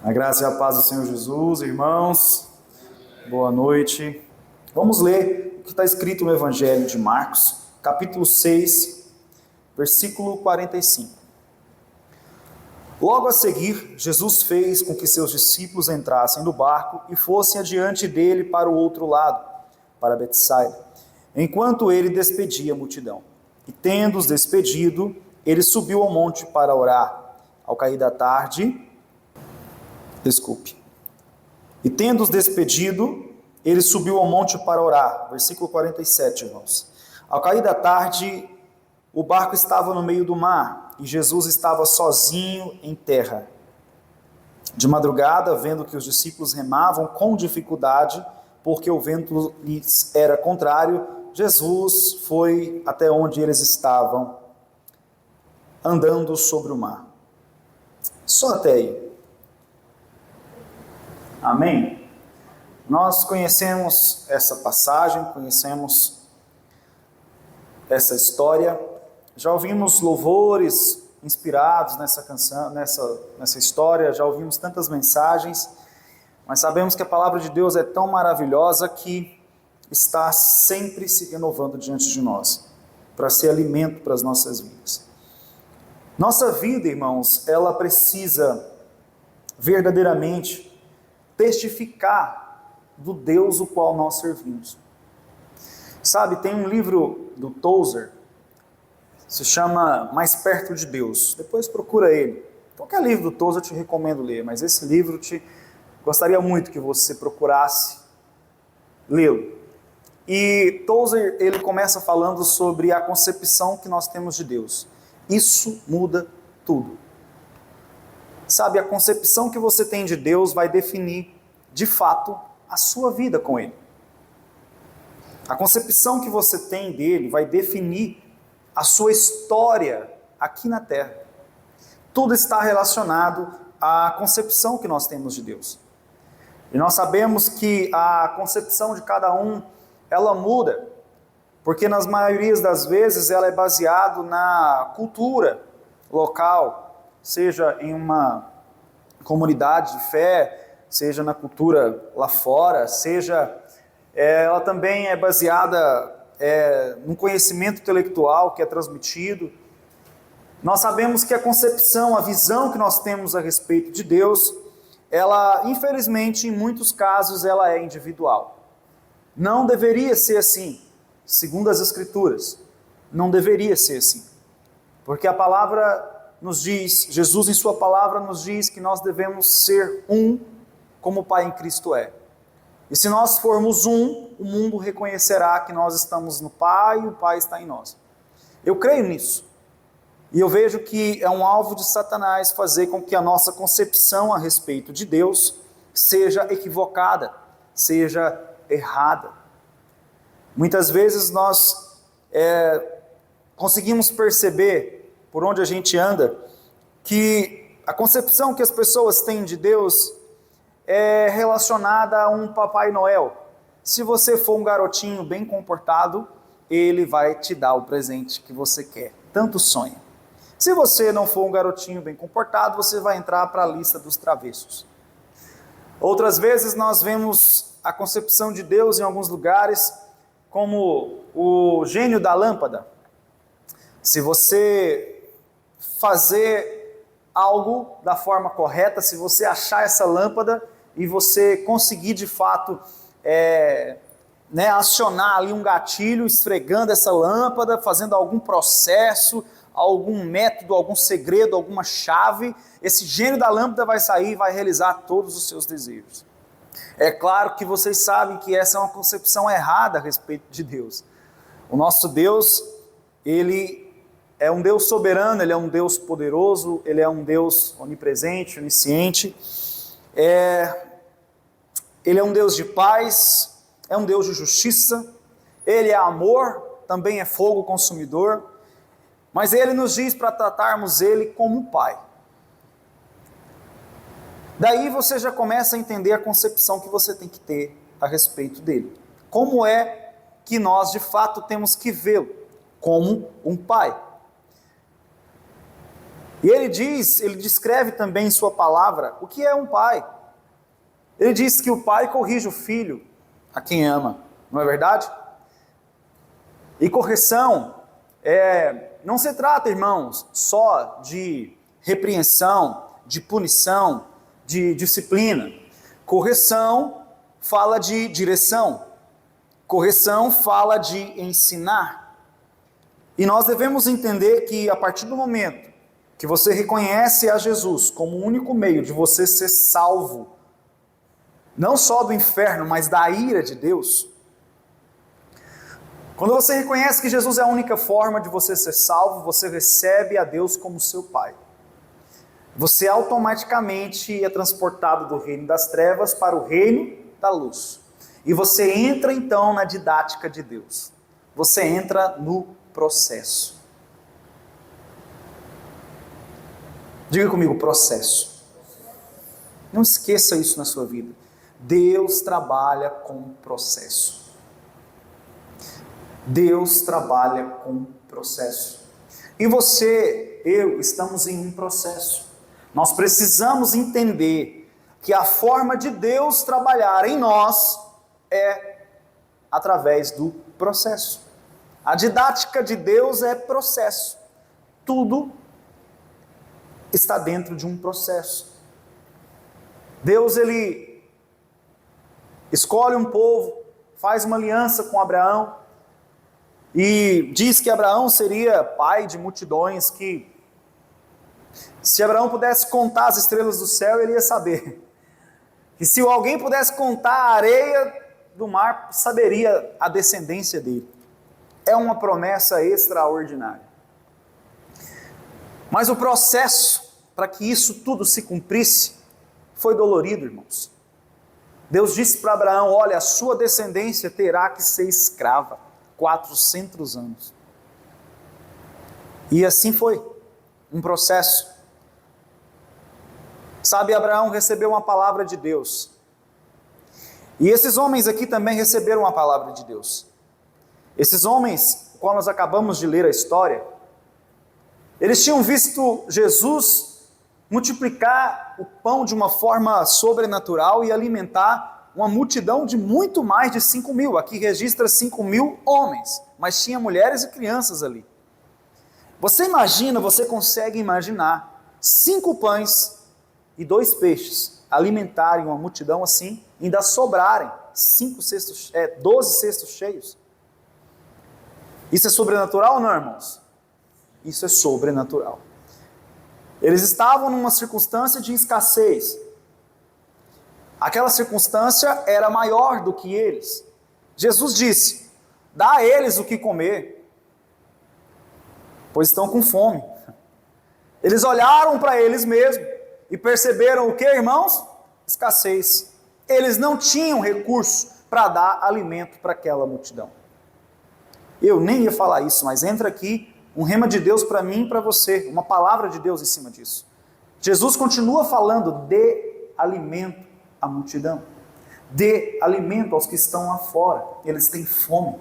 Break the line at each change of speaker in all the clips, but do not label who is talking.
A graça e a paz do Senhor Jesus, irmãos, boa noite. Vamos ler o que está escrito no Evangelho de Marcos, capítulo 6, versículo 45. Logo a seguir, Jesus fez com que seus discípulos entrassem no barco e fossem adiante dele para o outro lado, para Betsaida, enquanto ele despedia a multidão. E tendo-os despedido, ele subiu ao monte para orar. Ao cair da tarde, E tendo-os despedido, ele subiu ao monte para orar. Versículo 47, irmãos. Ao cair da tarde, o barco estava no meio do mar e Jesus estava sozinho em terra. De madrugada, vendo que os discípulos remavam com dificuldade, porque o vento lhes era contrário, Jesus foi até onde eles estavam, andando sobre o mar. Só até aí. Amém? Nós conhecemos essa passagem, conhecemos essa história, já ouvimos louvores inspirados nessa canção, nessa história, já ouvimos tantas mensagens, mas sabemos que a palavra de Deus é tão maravilhosa que está sempre se renovando diante de nós, para ser alimento para as nossas vidas. Nossa vida, irmãos, ela precisa verdadeiramente testificar do Deus o qual nós servimos. Sabe, tem um livro do Tozer, se chama Mais Perto de Deus. Depois procura ele. Qualquer livro do Tozer eu te recomendo ler, mas esse livro gostaria muito que você procurasse lê-lo. E Tozer, ele começa falando sobre a concepção que nós temos de Deus. Isso muda tudo. Sabe, a concepção que você tem de Deus vai definir, de fato, a sua vida com Ele. A concepção que você tem dele vai definir a sua história aqui na Terra. Tudo está relacionado à concepção que nós temos de Deus. E nós sabemos que a concepção de cada um, ela muda, porque nas maiorias das vezes ela é baseada na cultura local, seja em uma comunidade de fé, seja na cultura lá fora, ela também é baseada no conhecimento intelectual que é transmitido. Nós sabemos que a concepção, a visão que nós temos a respeito de Deus, ela, infelizmente, em muitos casos, ela é individual. Não deveria ser assim, segundo as Escrituras. Não deveria ser assim. Porque a palavra nos diz, Jesus em sua palavra nos diz que nós devemos ser um como o Pai em Cristo é. E se nós formos um, o mundo reconhecerá que nós estamos no Pai e o Pai está em nós. Eu creio nisso. E eu vejo que é um alvo de Satanás fazer com que a nossa concepção a respeito de Deus seja equivocada, seja errada. Muitas vezes nós conseguimos perceber, por onde a gente anda, que a concepção que as pessoas têm de Deus é relacionada a um Papai Noel. Se você for um garotinho bem comportado, ele vai te dar o presente que você quer, tanto sonha. Se você não for um garotinho bem comportado, você vai entrar para a lista dos travessos. Outras vezes nós vemos a concepção de Deus em alguns lugares como o gênio da lâmpada. Se você fazer algo da forma correta, se você achar essa lâmpada e você conseguir de fato acionar ali um gatilho, esfregando essa lâmpada, fazendo algum processo, algum método, algum segredo, alguma chave, esse gênio da lâmpada vai sair e vai realizar todos os seus desejos. É claro que vocês sabem que essa é uma concepção errada a respeito de Deus. O nosso Deus, Ele é um Deus soberano, Ele é um Deus poderoso, Ele é um Deus onipresente, onisciente, Ele é um Deus de paz, é um Deus de justiça, Ele é amor, também é fogo consumidor, mas Ele nos diz para tratarmos Ele como Pai. Daí você já começa a entender a concepção que você tem que ter a respeito dele. Como é que nós de fato temos que vê-lo? Como um Pai. E ele descreve também em sua palavra o que é um pai. Ele diz que o pai corrige o filho a quem ama, não é verdade? E correção não se trata, irmãos, só de repreensão, de punição, de disciplina. Correção fala de direção. Correção fala de ensinar. E nós devemos entender que a partir do momento que você reconhece a Jesus como o único meio de você ser salvo, não só do inferno, mas da ira de Deus. Quando você reconhece que Jesus é a única forma de você ser salvo, você recebe a Deus como seu Pai. Você automaticamente é transportado do reino das trevas para o reino da luz. E você entra então na didática de Deus. Você entra no processo. Diga comigo, processo. Não esqueça isso na sua vida. Deus trabalha com processo. Deus trabalha com processo. E você, eu, estamos em um processo. Nós precisamos entender que a forma de Deus trabalhar em nós é através do processo. A didática de Deus é processo. Tudo está dentro de um processo. Deus, ele escolhe um povo, faz uma aliança com Abraão e diz que Abraão seria pai de multidões, que se Abraão pudesse contar as estrelas do céu, ele ia saber. E se alguém pudesse contar a areia do mar, saberia a descendência dele. É uma promessa extraordinária. Mas o processo para que isso tudo se cumprisse foi dolorido, irmãos. Deus disse para Abraão: olha, a sua descendência terá que ser escrava 400 anos. E assim foi, um processo. Sabe, Abraão recebeu uma palavra de Deus. E esses homens aqui também receberam uma palavra de Deus. Esses homens, quando nós acabamos de ler a história, eles tinham visto Jesus multiplicar o pão de uma forma sobrenatural e alimentar uma multidão de muito mais de 5.000. Aqui registra 5.000 homens, mas tinha mulheres e crianças ali. Você imagina, você consegue imaginar 5 pães e 2 peixes alimentarem uma multidão assim, ainda sobrarem 12 cestos cheios? Isso é sobrenatural ou não, irmãos? Isso é sobrenatural. Eles estavam numa circunstância de escassez. Aquela circunstância era maior do que eles. Jesus disse: dá a eles o que comer, pois estão com fome. Eles olharam para eles mesmos e perceberam o que, irmãos? Escassez. Eles não tinham recurso para dar alimento para aquela multidão. Eu nem ia falar isso, mas entra aqui um rema de Deus para mim e para você, uma palavra de Deus em cima disso. Jesus continua falando: dê alimento à multidão, dê alimento aos que estão lá fora, eles têm fome.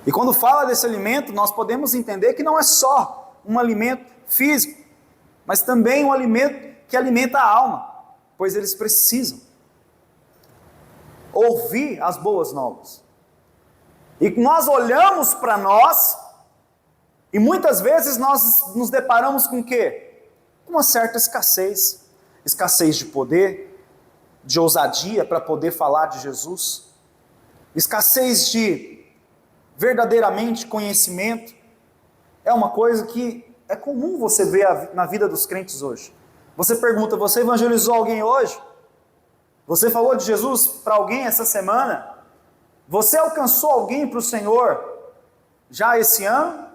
E quando fala desse alimento, nós podemos entender que não é só um alimento físico, mas também um alimento que alimenta a alma, pois eles precisam ouvir as boas novas. E nós olhamos para nós, e muitas vezes nós nos deparamos com o quê? Com uma certa escassez. Escassez de poder, de ousadia para poder falar de Jesus. Escassez de verdadeiramente conhecimento. É uma coisa que é comum você ver na vida dos crentes hoje. Você pergunta: você evangelizou alguém hoje? Você falou de Jesus para alguém essa semana? Você alcançou alguém para o Senhor já esse ano?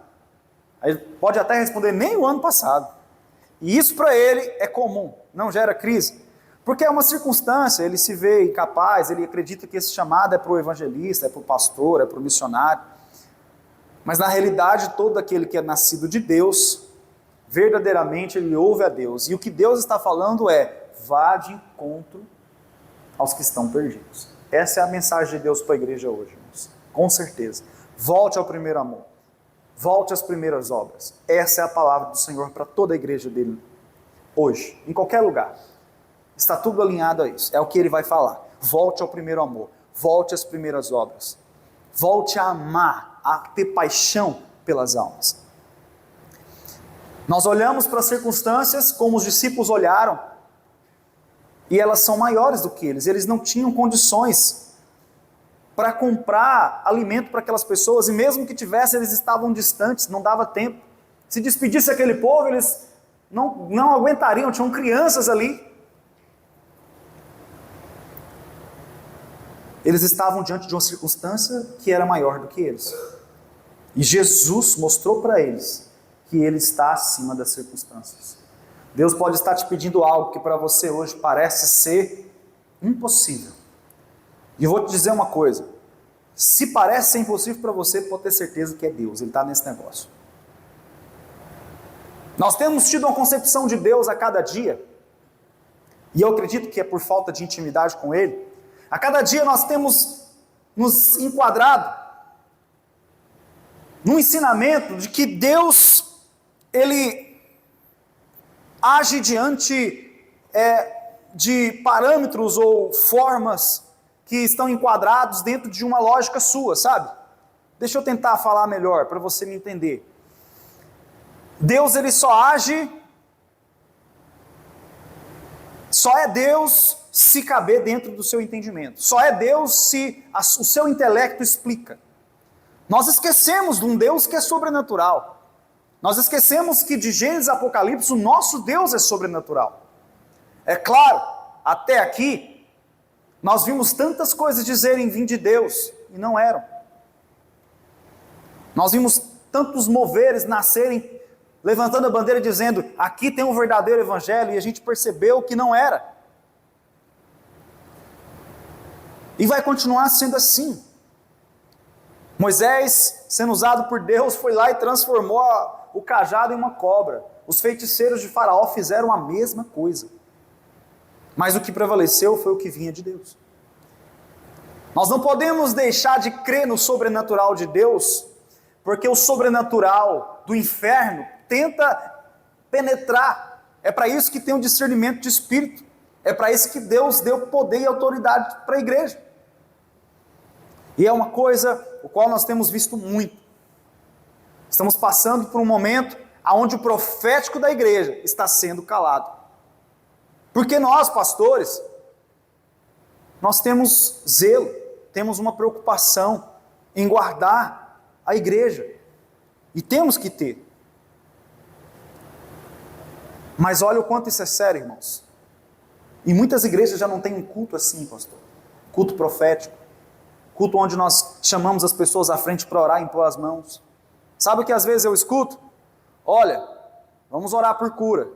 Aí pode até responder: nem o ano passado. E isso para ele é comum, não gera crise. Porque é uma circunstância, ele se vê incapaz, ele acredita que esse chamado é para o evangelista, é para o pastor, é para o missionário. Mas na realidade, todo aquele que é nascido de Deus, verdadeiramente ele ouve a Deus. E o que Deus está falando é: vá de encontro aos que estão perdidos. Essa é a mensagem de Deus para a igreja hoje, irmãos. Com certeza. Volte ao primeiro amor. Volte às primeiras obras. Essa é a palavra do Senhor para toda a igreja dele hoje, em qualquer lugar. Está tudo alinhado a isso. É o que ele vai falar. Volte ao primeiro amor. Volte às primeiras obras. Volte a amar, a ter paixão pelas almas. Nós olhamos para as circunstâncias como os discípulos olharam, e elas são maiores do que eles. Eles não tinham condições para comprar alimento para aquelas pessoas, e mesmo que tivessem, eles estavam distantes, não dava tempo. Se despedisse aquele povo, eles não aguentariam, tinham crianças ali. Eles estavam diante de uma circunstância que era maior do que eles. E Jesus mostrou para eles que Ele está acima das circunstâncias. Deus pode estar te pedindo algo que para você hoje parece ser impossível. E eu vou te dizer uma coisa, se parece ser impossível para você, pode ter certeza que é Deus, Ele está nesse negócio. Nós temos tido uma concepção de Deus a cada dia, e eu acredito que é por falta de intimidade com Ele. A cada dia nós temos nos enquadrado num ensinamento de que Deus, Ele age diante de parâmetros ou formas que estão enquadrados dentro de uma lógica sua, sabe? Deixa eu tentar falar melhor para você me entender. Deus, Ele só age, só é Deus se caber dentro do seu entendimento. Só é Deus se o seu intelecto explica. Nós esquecemos de um Deus que é sobrenatural. Nós esquecemos que de Gênesis a Apocalipse o nosso Deus é sobrenatural. É claro, até aqui, nós vimos tantas coisas dizerem vir de Deus, e não eram. Nós vimos tantos moveres nascerem, levantando a bandeira dizendo, aqui tem um verdadeiro evangelho, e a gente percebeu que não era. E vai continuar sendo assim. Moisés, sendo usado por Deus, foi lá e transformou o cajado em uma cobra. Os feiticeiros de Faraó fizeram a mesma coisa. Mas o que prevaleceu foi o que vinha de Deus. Nós não podemos deixar de crer no sobrenatural de Deus, porque o sobrenatural do inferno tenta penetrar. É para isso que tem o discernimento de espírito. É para isso que Deus deu poder e autoridade para a igreja. E é uma coisa o qual nós temos visto muito. Estamos passando por um momento onde o profético da igreja está sendo calado. Porque nós, pastores, nós temos zelo, temos uma preocupação em guardar a igreja. E temos que ter. Mas olha o quanto isso é sério, irmãos. E muitas igrejas já não têm um culto assim, pastor. Culto profético. Culto onde nós chamamos as pessoas à frente para orar e impor as mãos. Sabe o que às vezes eu escuto? Olha, vamos orar por cura.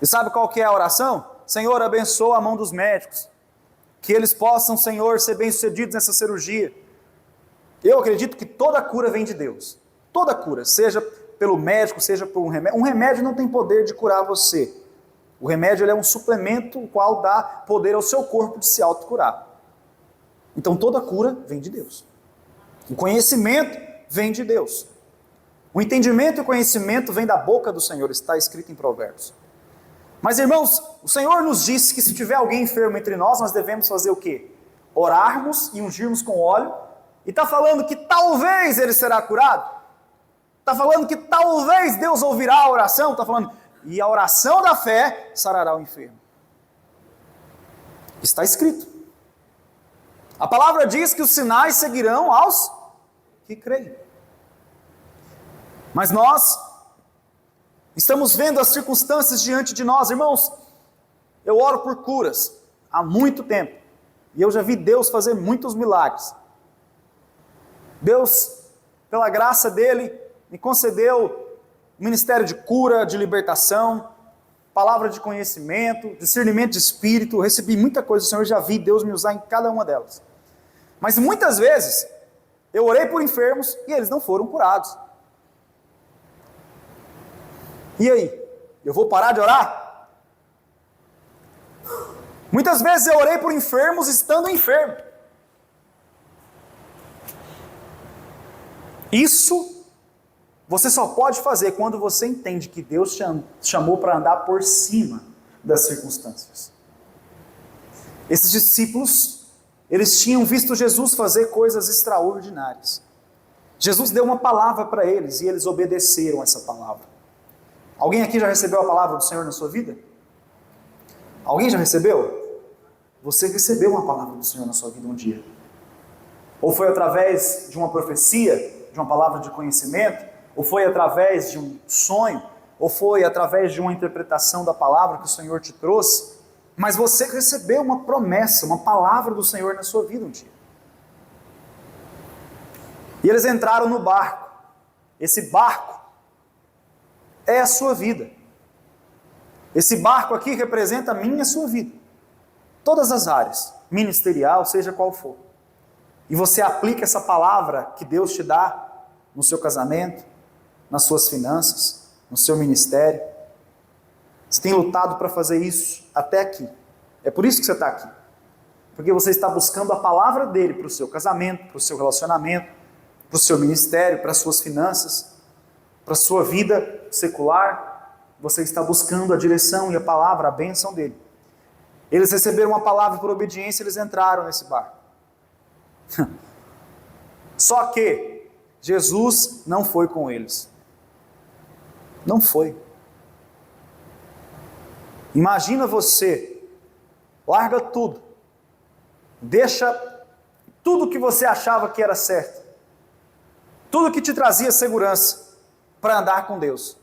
E sabe qual que é a oração? Senhor, abençoa a mão dos médicos. Que eles possam, Senhor, ser bem-sucedidos nessa cirurgia. Eu acredito que toda cura vem de Deus. Toda cura, seja pelo médico, seja por um remédio. Um remédio não tem poder de curar você. O remédio ele é um suplemento o qual dá poder ao seu corpo de se autocurar. Então toda cura vem de Deus. O conhecimento vem de Deus. O entendimento e o conhecimento vem da boca do Senhor, está escrito em Provérbios. Mas irmãos, o Senhor nos disse que se tiver alguém enfermo entre nós, nós devemos fazer o quê? Orarmos e ungirmos com óleo. E está falando que talvez ele será curado. Está falando que talvez Deus ouvirá a oração. Está falando, e a oração da fé sarará o enfermo. Está escrito. A palavra diz que os sinais seguirão aos que creem. Mas nós estamos vendo as circunstâncias diante de nós. Irmãos, eu oro por curas há muito tempo. E eu já vi Deus fazer muitos milagres. Deus, pela graça dele, me concedeu ministério de cura, de libertação, palavra de conhecimento, discernimento de espírito. Eu recebi muita coisa do Senhor, já vi Deus me usar em cada uma delas. Mas muitas vezes, eu orei por enfermos e eles não foram curados. E aí? Eu vou parar de orar? Muitas vezes eu orei por enfermos estando enfermo. Isso você só pode fazer quando você entende que Deus te chamou para andar por cima das circunstâncias. Esses discípulos, eles tinham visto Jesus fazer coisas extraordinárias. Jesus deu uma palavra para eles e eles obedeceram essa palavra. Alguém aqui já recebeu a palavra do Senhor na sua vida? Alguém já recebeu? Você recebeu uma palavra do Senhor na sua vida um dia. Ou foi através de uma profecia, de uma palavra de conhecimento, ou foi através de um sonho, ou foi através de uma interpretação da palavra que o Senhor te trouxe, mas você recebeu uma promessa, uma palavra do Senhor na sua vida um dia. E eles entraram no barco. Esse barco é a sua vida. Esse barco aqui representa a minha e a sua vida. Todas as áreas, ministerial, seja qual for. E você aplica essa palavra que Deus te dá no seu casamento, nas suas finanças, no seu ministério. Você tem lutado para fazer isso até aqui. É por isso que você está aqui. Porque você está buscando a palavra dele para o seu casamento, para o seu relacionamento, para o seu ministério, para as suas finanças, para a sua vida secular. Você está buscando a direção e a palavra, a bênção dele. Eles receberam uma palavra por obediência, eles entraram nesse barco. Só que Jesus não foi com eles. Não foi. Imagina você, larga tudo, deixa tudo que você achava que era certo, tudo que te trazia segurança para andar com Deus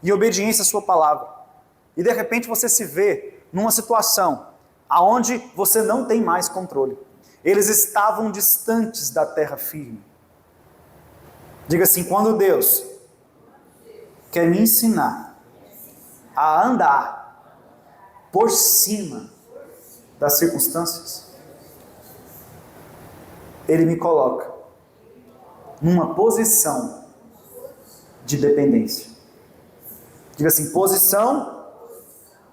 e obediência à sua palavra. E de repente você se vê numa situação aonde você não tem mais controle. Eles estavam distantes da terra firme. Diga assim: quando Deus quer me ensinar a andar por cima das circunstâncias, Ele me coloca numa posição de dependência. Diga assim: posição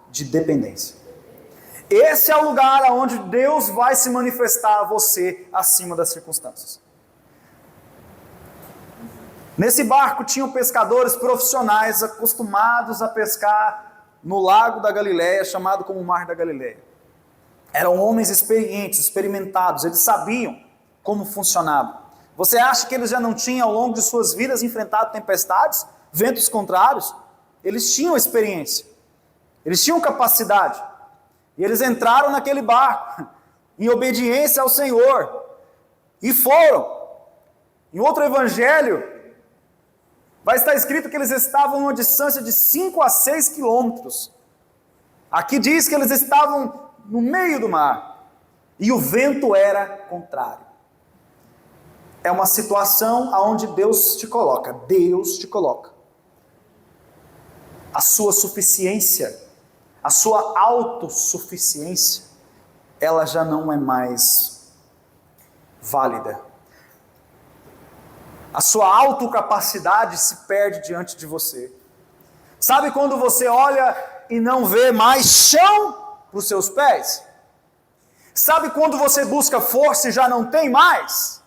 de dependência. Esse é o lugar onde Deus vai se manifestar a você acima das circunstâncias. Nesse barco tinham pescadores profissionais acostumados a pescar no lago da Galileia, chamado como o Mar da Galileia. Eram homens experientes, experimentados, eles sabiam como funcionava. Você acha que eles já não tinham ao longo de suas vidas enfrentado tempestades, ventos contrários? Eles tinham experiência, eles tinham capacidade, e eles entraram naquele barco, em obediência ao Senhor, e foram. Em outro evangelho, vai estar escrito que eles estavam a uma distância de 5 a 6 quilômetros. Aqui diz que eles estavam no meio do mar, e o vento era contrário. É uma situação onde Deus te coloca. Deus te coloca. A sua suficiência, a sua autossuficiência, ela já não é mais válida. A sua autocapacidade se perde diante de você. Sabe quando você olha e não vê mais chão para os seus pés? Sabe quando você busca força e já não tem mais?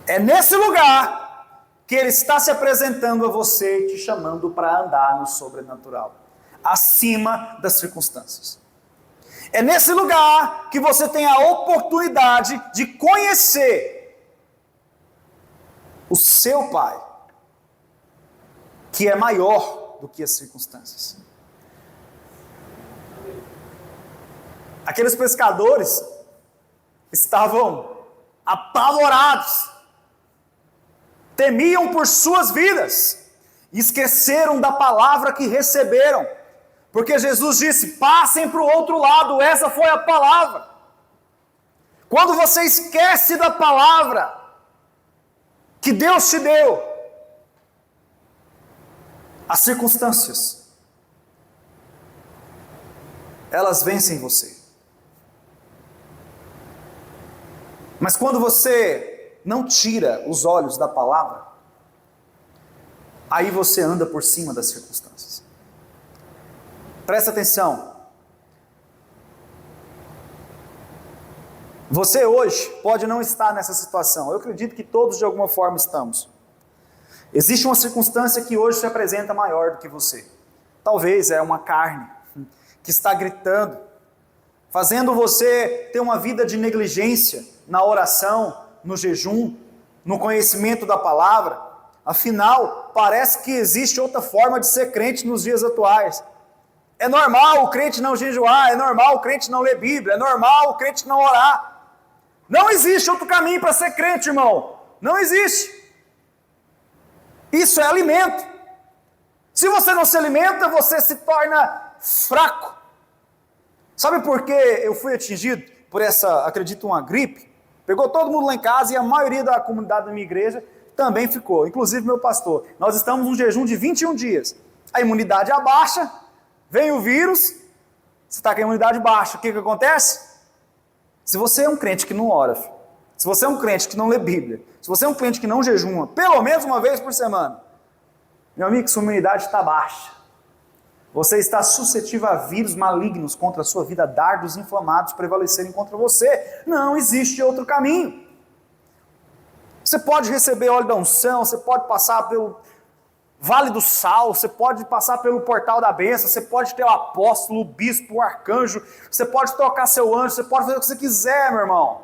É nesse lugar que Ele está se apresentando a você, te chamando para andar no sobrenatural, acima das circunstâncias. É nesse lugar que você tem a oportunidade de conhecer o seu Pai, que é maior do que as circunstâncias. Aqueles pescadores estavam apavorados, temiam por suas vidas, esqueceram da palavra que receberam, porque Jesus disse: passem para o outro lado, essa foi a palavra. Quando você esquece da palavra que Deus te deu, as circunstâncias, elas vencem você. Mas quando você não tira os olhos da palavra, aí você anda por cima das circunstâncias. Presta atenção. Você hoje pode não estar nessa situação. Eu acredito que todos de alguma forma estamos. Existe uma circunstância que hoje se apresenta maior do que você. Talvez é uma carne que está gritando, fazendo você ter uma vida de negligência na oração, no jejum, no conhecimento da palavra. Afinal, parece que existe outra forma de ser crente nos dias atuais. É normal o crente não jejuar, é normal o crente não ler Bíblia, é normal o crente não orar. Não existe outro caminho para ser crente, irmão. Não existe. Isso é alimento. Se você não se alimenta, você se torna fraco. Sabe por que eu fui atingido por essa, acredito, uma gripe? Pegou todo mundo lá em casa e a maioria da comunidade da minha igreja também ficou, inclusive meu pastor. Nós estamos num jejum de 21 dias. A imunidade abaixa, vem o vírus, você está com a imunidade baixa. O que acontece? Se você é um crente que não ora, se você é um crente que não lê Bíblia, se você é um crente que não jejuma, pelo menos uma vez por semana, meu amigo, sua imunidade está baixa. Você está suscetível a vírus malignos contra a sua vida, dardos inflamados prevalecerem contra você. Não existe outro caminho. Você pode receber óleo da unção, você pode passar pelo Vale do Sal, você pode passar pelo portal da bênção, você pode ter o apóstolo, o bispo, o arcanjo, você pode tocar seu anjo, você pode fazer o que você quiser, meu irmão.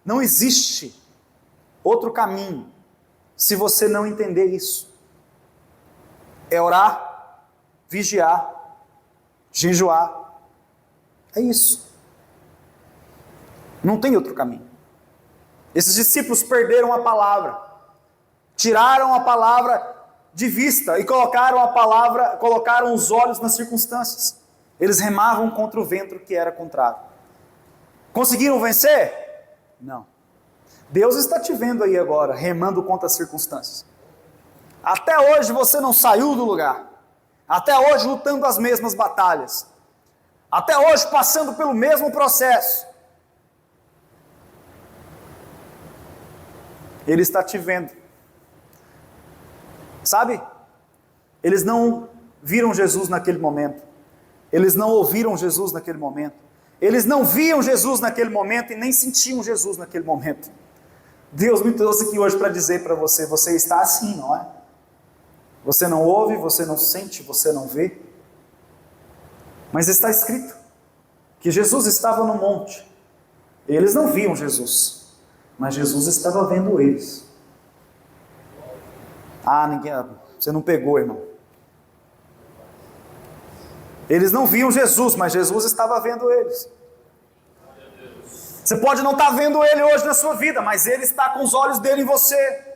Não existe outro caminho se você não entender isso. É orar, vigiar, jejuar. É isso. Não tem outro caminho. Esses discípulos perderam a palavra, tiraram a palavra de vista e colocaram os olhos nas circunstâncias. Eles remavam contra o vento que era contrário. Conseguiram vencer? Não. Deus está te vendo aí agora, remando contra as circunstâncias. Até hoje você não saiu do lugar. Até hoje lutando as mesmas batalhas. Até hoje passando pelo mesmo processo. Ele está te vendo. Sabe? Eles não viram Jesus naquele momento. Eles não ouviram Jesus naquele momento. Eles não viam Jesus naquele momento e nem sentiam Jesus naquele momento. Deus me trouxe aqui hoje para dizer para você, você está assim, não é? Você não ouve, você não sente, você não vê. Mas está escrito que Jesus estava no monte. Eles não viam Jesus, mas Jesus estava vendo eles. Você não pegou, irmão. Eles não viam Jesus, mas Jesus estava vendo eles. Você pode não estar vendo Ele hoje na sua vida, mas Ele está com os olhos dele em você.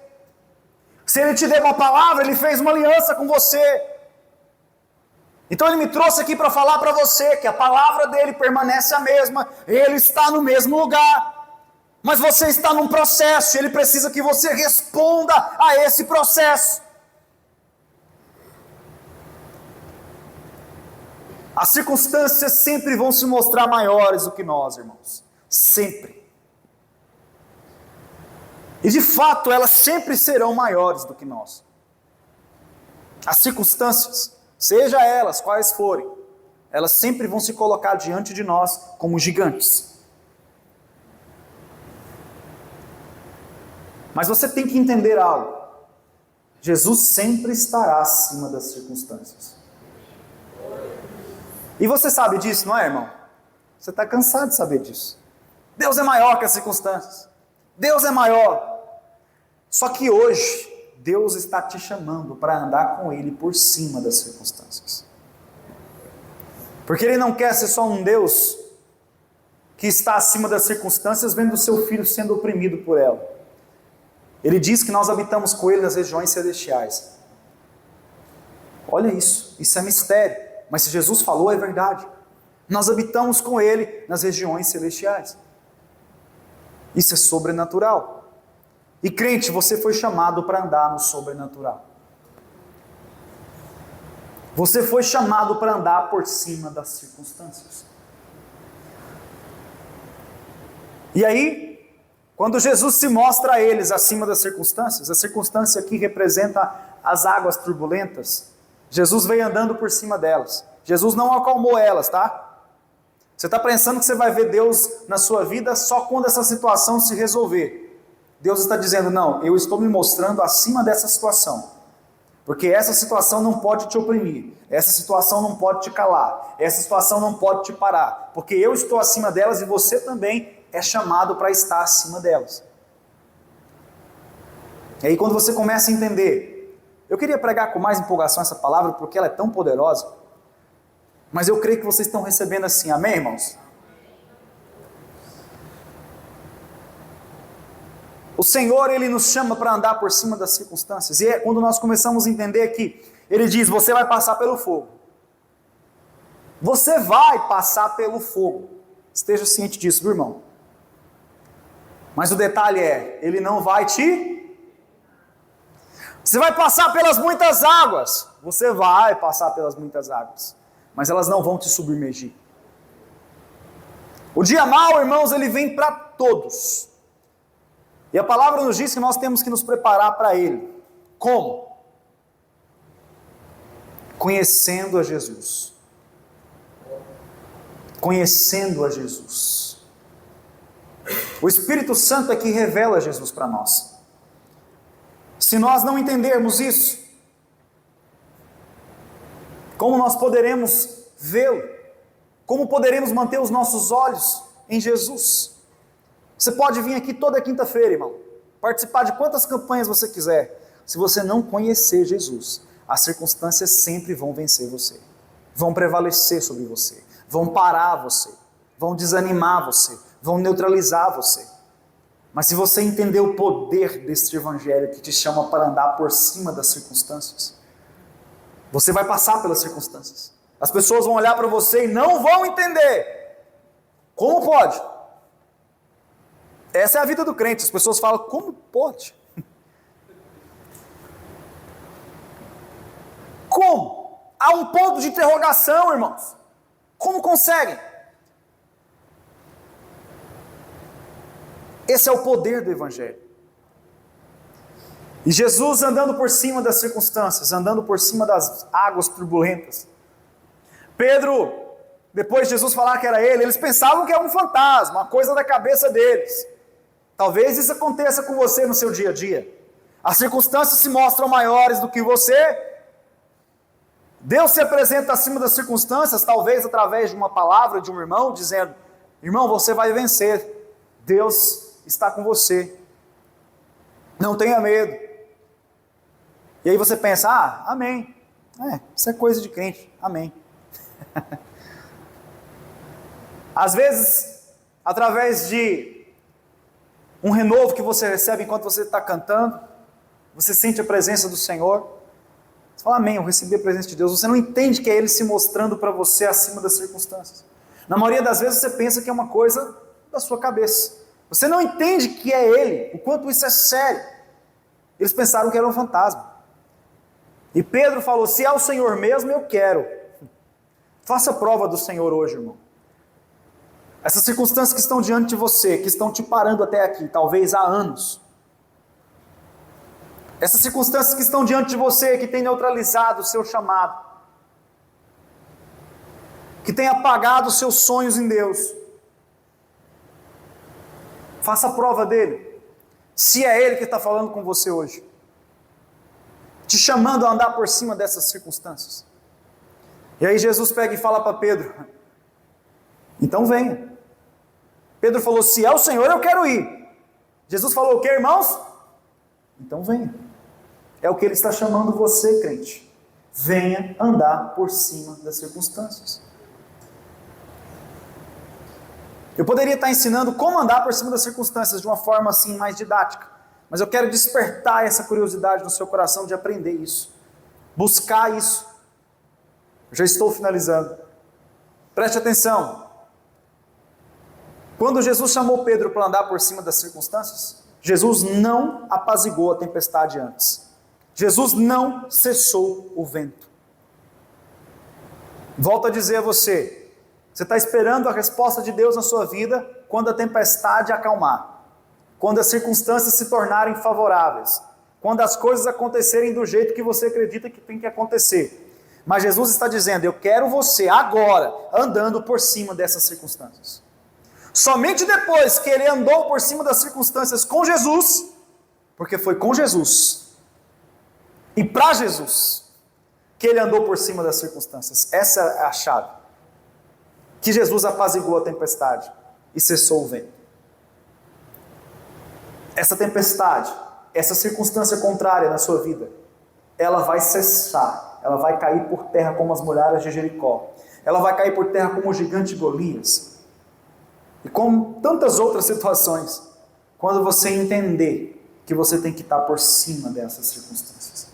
Se Ele te deu uma palavra, Ele fez uma aliança com você. Então Ele me trouxe aqui para falar para você que a palavra dEle permanece a mesma, Ele está no mesmo lugar. Mas você está num processo, e Ele precisa que você responda a esse processo. As circunstâncias sempre vão se mostrar maiores do que nós, irmãos. Sempre. E de fato, elas sempre serão maiores do que nós. As circunstâncias, seja elas quais forem, elas sempre vão se colocar diante de nós como gigantes. Mas você tem que entender algo. Jesus sempre estará acima das circunstâncias. E você sabe disso, não é, irmão? Você está cansado de saber disso. Deus é maior que as circunstâncias. Deus é maior. Só que hoje, Deus está te chamando para andar com Ele por cima das circunstâncias. Porque Ele não quer ser só um Deus que está acima das circunstâncias, vendo o seu filho sendo oprimido por ela. Ele diz que nós habitamos com Ele nas regiões celestiais. Olha isso é mistério. Mas se Jesus falou, é verdade. Nós habitamos com Ele nas regiões celestiais. Isso é sobrenatural. E crente, você foi chamado para andar no sobrenatural. Você foi chamado para andar por cima das circunstâncias. E aí, quando Jesus se mostra a eles acima das circunstâncias, a circunstância aqui representa as águas turbulentas, Jesus veio andando por cima delas. Jesus não acalmou elas, tá? Você está pensando que você vai ver Deus na sua vida só quando essa situação se resolver. Deus está dizendo, não, eu estou me mostrando acima dessa situação. Porque essa situação não pode te oprimir, essa situação não pode te calar, essa situação não pode te parar. Porque eu estou acima delas e você também é chamado para estar acima delas. E aí quando você começa a entender, eu queria pregar com mais empolgação essa palavra porque ela é tão poderosa, mas eu creio que vocês estão recebendo assim, amém, irmãos? O Senhor, Ele nos chama para andar por cima das circunstâncias, e é quando nós começamos a entender que Ele diz, você vai passar pelo fogo. Você vai passar pelo fogo. Esteja ciente disso, meu irmão. Mas o detalhe é, Ele não vai te... Você vai passar pelas muitas águas. Você vai passar pelas muitas águas. Mas elas não vão te submergir. O dia mau, irmãos, ele vem para todos. E a palavra nos diz que nós temos que nos preparar para ele. Como? Conhecendo a Jesus. Conhecendo a Jesus. O Espírito Santo é que revela Jesus para nós. Se nós não entendermos isso, como nós poderemos vê-lo? Como poderemos manter os nossos olhos em Jesus? Você pode vir aqui toda quinta-feira, irmão, participar de quantas campanhas você quiser. Se você não conhecer Jesus, as circunstâncias sempre vão vencer você, vão prevalecer sobre você, vão parar você, vão desanimar você, vão neutralizar você. Mas se você entender o poder deste evangelho que te chama para andar por cima das circunstâncias, você vai passar pelas circunstâncias. As pessoas vão olhar para você e não vão entender. Como pode? Essa é a vida do crente. As pessoas falam, como pode? Como? Há um ponto de interrogação, irmãos. Como conseguem? Esse é o poder do evangelho. E Jesus andando por cima das circunstâncias, andando por cima das águas turbulentas. Pedro, depois de Jesus falar que era ele, eles pensavam que era um fantasma, uma coisa da cabeça deles. Talvez isso aconteça com você no seu dia a dia. As circunstâncias se mostram maiores do que você. Deus se apresenta acima das circunstâncias, talvez através de uma palavra de um irmão, dizendo, irmão, você vai vencer. Deus está com você. Não tenha medo. E aí você pensa, amém. Isso é coisa de crente. Amém. Às vezes, através de um renovo que você recebe enquanto você está cantando, você sente a presença do Senhor, você fala, amém, eu recebi a presença de Deus. Você não entende que é Ele se mostrando para você acima das circunstâncias. Na maioria das vezes você pensa que é uma coisa da sua cabeça. Você não entende que é Ele, o quanto isso é sério. Eles pensaram que era um fantasma. E Pedro falou, se é o Senhor mesmo, eu quero. Faça prova do Senhor hoje, irmão. Essas circunstâncias que estão diante de você, que estão te parando até aqui, talvez há anos. Essas circunstâncias que estão diante de você, que tem neutralizado o seu chamado, que tem apagado os seus sonhos em Deus. Faça prova dele. Se é Ele que está falando com você hoje, te chamando a andar por cima dessas circunstâncias. E aí Jesus pega e fala para Pedro, então venha. Pedro falou, se é o Senhor, eu quero ir. Jesus falou o que, irmãos? Então venha. É o que Ele está chamando você, crente. Venha andar por cima das circunstâncias. Eu poderia estar ensinando como andar por cima das circunstâncias de uma forma assim mais didática, mas eu quero despertar essa curiosidade no seu coração de aprender isso, buscar isso. Já estou finalizando. Preste atenção. Quando Jesus chamou Pedro para andar por cima das circunstâncias, Jesus não apaziguou a tempestade antes. Jesus não cessou o vento. Volto a dizer a você, você está esperando a resposta de Deus na sua vida quando a tempestade acalmar, quando as circunstâncias se tornarem favoráveis, quando as coisas acontecerem do jeito que você acredita que tem que acontecer. Mas Jesus está dizendo, eu quero você agora andando por cima dessas circunstâncias. Somente depois que ele andou por cima das circunstâncias com Jesus, porque foi com Jesus e para Jesus que ele andou por cima das circunstâncias. Essa é a chave. Que Jesus apaziguou a tempestade e cessou o vento. Essa tempestade, essa circunstância contrária na sua vida, ela vai cessar, ela vai cair por terra como as muralhas de Jericó, ela vai cair por terra como o gigante Golias, e como tantas outras situações, quando você entender que você tem que estar por cima dessas circunstâncias.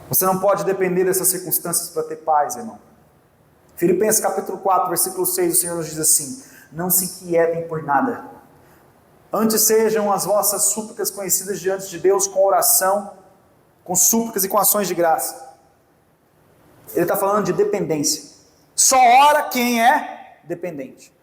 Você não pode depender dessas circunstâncias para ter paz, irmão. Filipenses capítulo 4, versículo 6, o Senhor nos diz assim, não se inquietem por nada, antes sejam as vossas súplicas conhecidas diante de Deus com oração, com súplicas e com ações de graça. Ele está falando de dependência. Só ora quem é dependente.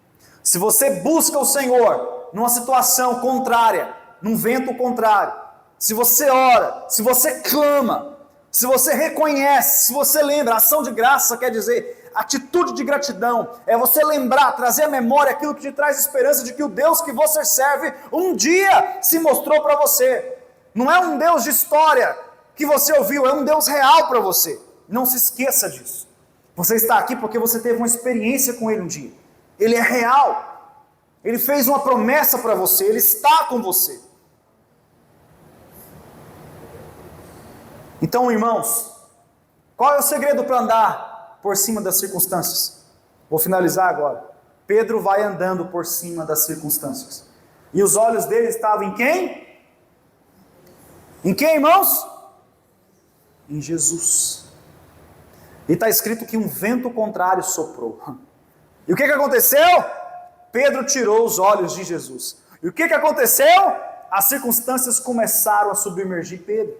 Se você busca o Senhor numa situação contrária, num vento contrário, se você ora, se você clama, se você reconhece, se você lembra, ação de graça quer dizer atitude de gratidão, é você lembrar, trazer à memória aquilo que te traz esperança de que o Deus que você serve um dia se mostrou para você. Não é um Deus de história que você ouviu, é um Deus real para você. Não se esqueça disso. Você está aqui porque você teve uma experiência com Ele um dia. Ele é real. Ele fez uma promessa para você, Ele está com você. Então, irmãos, qual é o segredo para andar por cima das circunstâncias? Vou finalizar agora. Pedro vai andando por cima das circunstâncias. E os olhos dele estavam em quem? Em quem, irmãos? Em Jesus. E está escrito que um vento contrário soprou. E o que aconteceu? Pedro tirou os olhos de Jesus. E o que aconteceu? As circunstâncias começaram a submergir Pedro.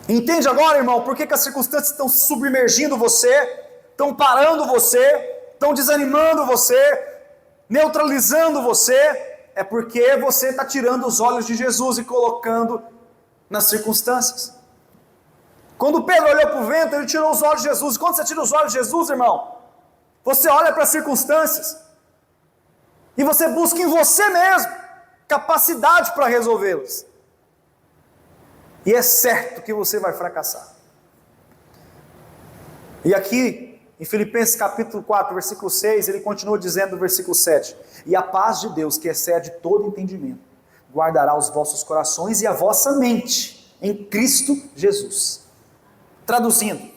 Entende agora, irmão, por que as circunstâncias estão submergindo você, estão parando você, estão desanimando você, neutralizando você? É porque você está tirando os olhos de Jesus e colocando nas circunstâncias. Quando Pedro olhou para o vento, ele tirou os olhos de Jesus. Quando você tira os olhos de Jesus, irmão, você olha para as circunstâncias e você busca em você mesmo capacidade para resolvê-las. E é certo que você vai fracassar. E aqui, em Filipenses capítulo 4, versículo 6, ele continua dizendo no versículo 7, e a paz de Deus, que excede todo entendimento, guardará os vossos corações e a vossa mente em Cristo Jesus. Traduzindo,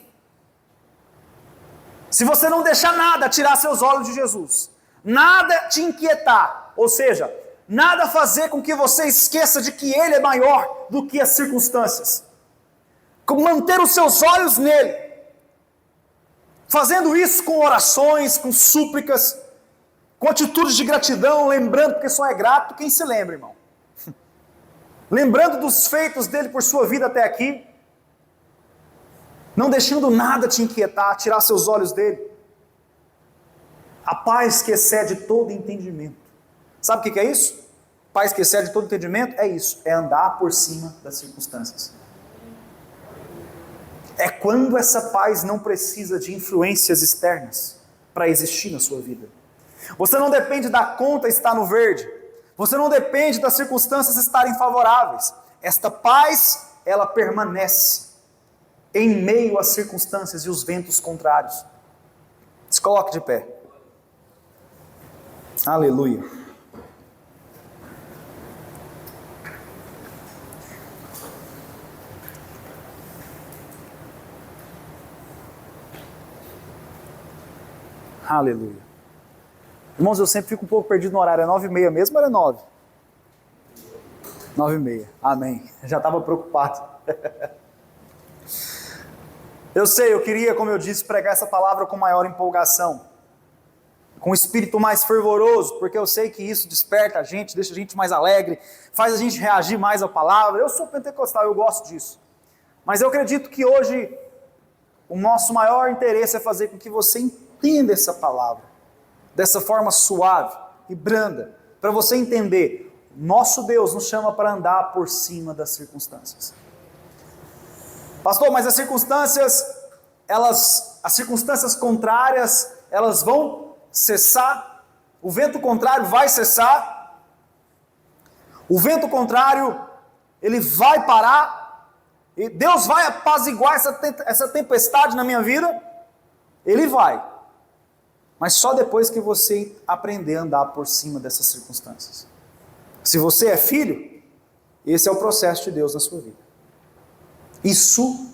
se você não deixar nada tirar seus olhos de Jesus, nada te inquietar, ou seja, nada fazer com que você esqueça de que Ele é maior do que as circunstâncias, manter os seus olhos nele, fazendo isso com orações, com súplicas, com atitudes de gratidão, lembrando, porque só é grato quem se lembra, irmão. Lembrando dos feitos dele por sua vida até aqui, não deixando nada te inquietar, tirar seus olhos dele. A paz que excede todo entendimento. Sabe o que é isso? Paz que excede todo entendimento é isso, é andar por cima das circunstâncias. É quando essa paz não precisa de influências externas para existir na sua vida. Você não depende da conta estar no verde. Você não depende das circunstâncias estarem favoráveis. Esta paz, ela permanece em meio às circunstâncias e os ventos contrários. Se coloque de pé. Aleluia. Aleluia. Irmãos, eu sempre fico um pouco perdido no horário. É 9h30 mesmo ou é 9? 9h30. Amém. Já estava preocupado. Eu sei, eu queria, como eu disse, pregar essa palavra com maior empolgação, com um espírito mais fervoroso, porque eu sei que isso desperta a gente, deixa a gente mais alegre, faz a gente reagir mais à palavra. Eu sou pentecostal, eu gosto disso. Mas eu acredito que hoje o nosso maior interesse é fazer com que você entenda essa palavra dessa forma suave e branda, para você entender, nosso Deus nos chama para andar por cima das circunstâncias. Pastor, mas as circunstâncias contrárias, elas vão cessar? O vento contrário vai cessar? O vento contrário, ele vai parar? E Deus vai apaziguar essa tempestade na minha vida? Ele vai. Mas só depois que você aprender a andar por cima dessas circunstâncias. Se você é filho, esse é o processo de Deus na sua vida. Isso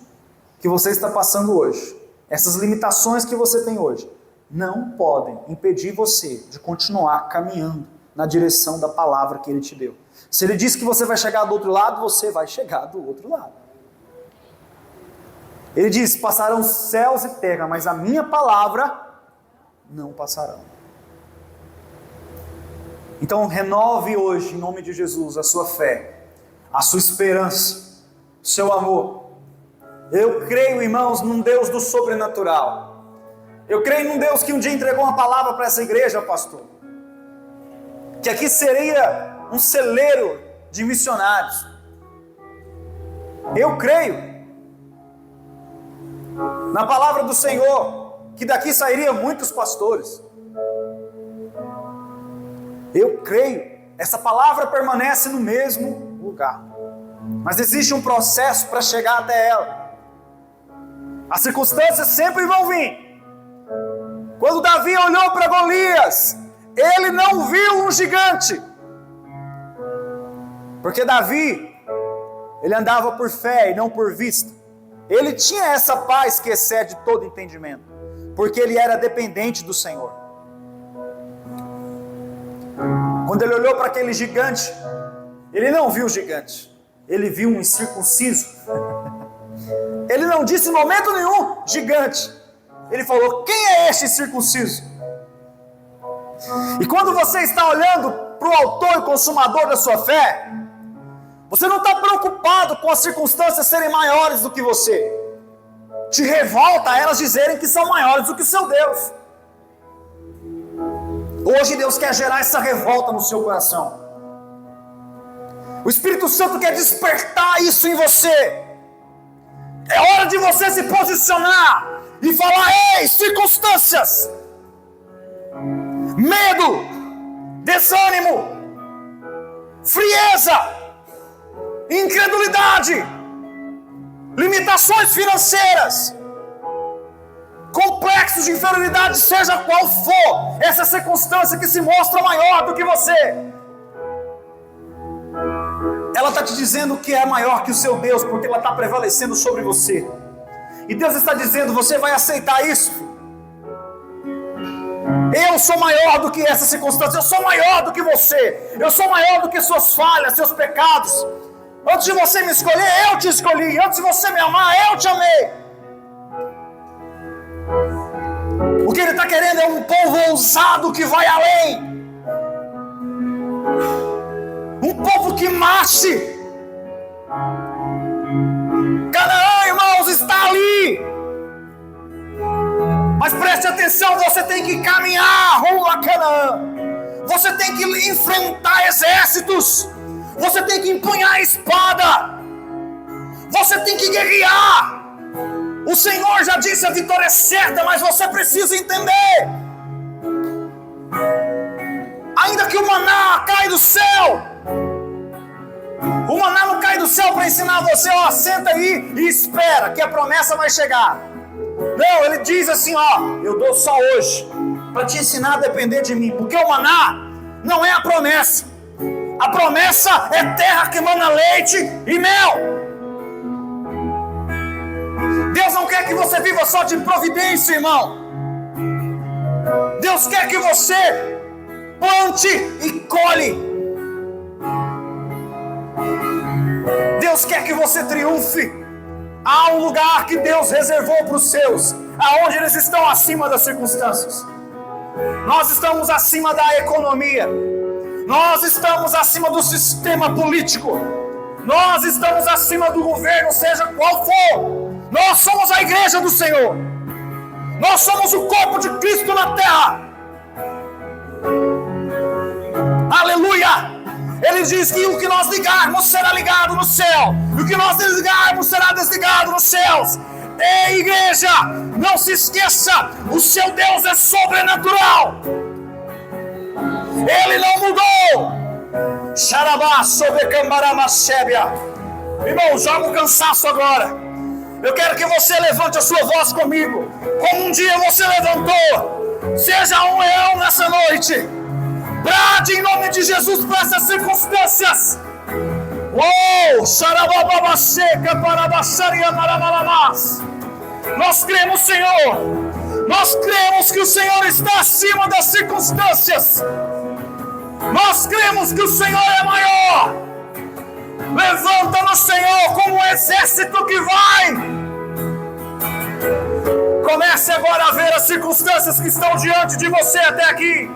que você está passando hoje, essas limitações que você tem hoje, não podem impedir você de continuar caminhando na direção da palavra que Ele te deu. Se Ele disse que você vai chegar do outro lado, você vai chegar do outro lado. Ele diz: passarão céus e terra, mas a minha palavra não passarão. Então renove hoje, em nome de Jesus, a sua fé, a sua esperança, o seu amor. Eu creio, irmãos, num Deus do sobrenatural. Eu creio num Deus que um dia entregou uma palavra para essa igreja, pastor, que aqui seria um celeiro de missionários. Eu creio na palavra do Senhor, que daqui sairiam muitos pastores. Eu creio, essa palavra permanece no mesmo lugar, mas existe um processo para chegar até ela. As circunstâncias sempre vão vir. Quando Davi olhou para Golias, ele não viu um gigante, porque Davi, ele andava por fé e não por vista. Ele tinha essa paz que excede todo entendimento, porque ele era dependente do Senhor. Quando ele olhou para aquele gigante, ele não viu o gigante, ele viu um incircunciso. Ele não disse em momento nenhum gigante, ele falou: quem é este circunciso? E quando você está olhando para o autor e consumador da sua fé, você não está preocupado com as circunstâncias serem maiores do que você. Te revolta elas dizerem que são maiores do que o seu Deus. Hoje Deus quer gerar essa revolta no seu coração. O Espírito Santo quer despertar isso em você. É hora de você se posicionar e falar: ei, circunstâncias, medo, desânimo, frieza, incredulidade, limitações financeiras, complexos de inferioridade, seja qual for essa circunstância que se mostra maior do que você, ela está te dizendo que é maior que o seu Deus, porque ela está prevalecendo sobre você. E Deus está dizendo: você vai aceitar isso? Eu sou maior do que essa circunstância, eu sou maior do que você, eu sou maior do que suas falhas, seus pecados. Antes de você me escolher, eu te escolhi. Antes de você me amar, eu te amei. O que Ele está querendo é um povo ousado que vai além. Um povo que marche. Canaã, irmãos, está ali. Mas preste atenção, você tem que caminhar rumo a Canaã. Você tem que enfrentar exércitos. Você tem que empunhar a espada. Você tem que guerrear. O Senhor já disse: a vitória é certa, mas você precisa entender. Ainda que o maná caia do céu, o maná não cai do céu para ensinar você: ó, senta aí e espera que a promessa vai chegar. Não, Ele diz assim: ó, eu dou só hoje, para te ensinar a depender de mim. Porque o maná não é a promessa. A promessa é terra que mana leite e mel. Deus não quer que você viva só de providência, irmão. Deus quer que você plante e colhe. Deus quer que você triunfe. Há um lugar que Deus reservou para os seus, aonde eles estão acima das circunstâncias. Nós estamos acima da economia. Nós estamos acima do sistema político. Nós estamos acima do governo, seja qual for. Nós somos a igreja do Senhor. Nós somos o corpo de Cristo na terra. Aleluia! Ele diz que o que nós ligarmos será ligado no céu, e o que nós desligarmos será desligado nos céus. Ei, igreja, não se esqueça, o seu Deus é sobrenatural. Ele não mudou. Xarabá sobre Cambaramacébia. Irmão, joga o cansaço agora. Eu quero que você levante a sua voz comigo, como um dia você levantou. Seja um leão nessa noite. Brade em nome de Jesus para essas circunstâncias. Oh, xarababa seca para baixaria maramalabás. Nós cremos, Senhor. Nós cremos que o Senhor está acima das circunstâncias. Nós cremos que o Senhor é maior. Levanta-nos, Senhor, como um exército que vai. Comece agora a ver as circunstâncias que estão diante de você até aqui.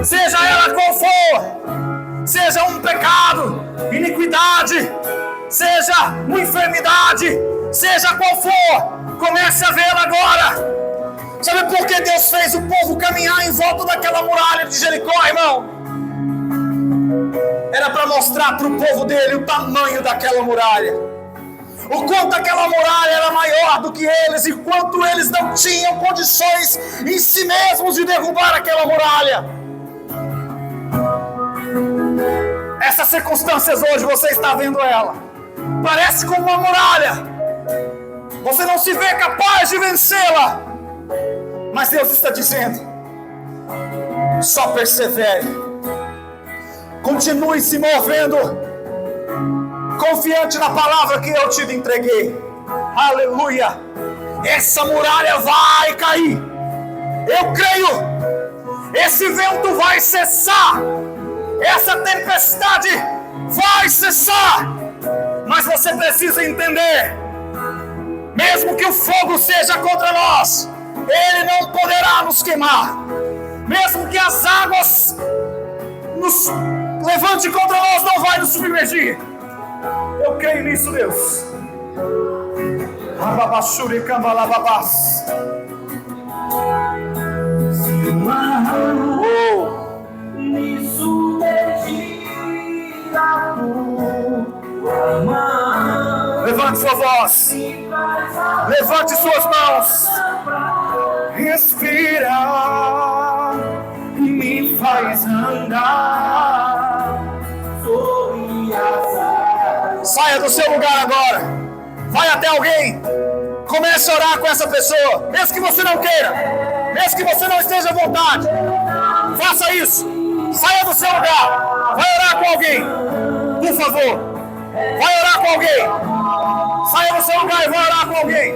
Seja ela qual for, seja um pecado, iniquidade, seja uma enfermidade, seja qual for, comece a vê-la agora. Sabe por que Deus fez o povo caminhar em volta daquela muralha de Jericó, irmão? Era para mostrar para o povo dele o tamanho daquela muralha, o quanto aquela muralha era maior do que eles, e quanto eles não tinham condições em si mesmos de derrubar aquela muralha. Essas circunstâncias hoje, você está vendo ela, parece como uma muralha, você não se vê capaz de vencê-la, mas Deus está dizendo: só persevere, continue se movendo, confiante na palavra que eu te entreguei. Aleluia. Essa muralha vai cair, eu creio. Esse vento vai cessar, essa tempestade vai cessar, mas você precisa entender: mesmo que o fogo seja contra nós, ele não poderá nos queimar. Mesmo que as águas nos levante contra nós, não vai nos submergir. Eu creio nisso, Deus.
Me submergir a tua mão.
Levante sua voz, levante suas mãos. Respira, me faz andar
Sobre as águas.
Saia do seu lugar agora, vai até alguém, comece a orar com essa pessoa, mesmo que você não queira, mesmo que você não esteja à vontade, faça isso. Saia do seu lugar, vai orar com alguém, por favor, vai orar com alguém. Saia do seu lugar e vai orar com alguém.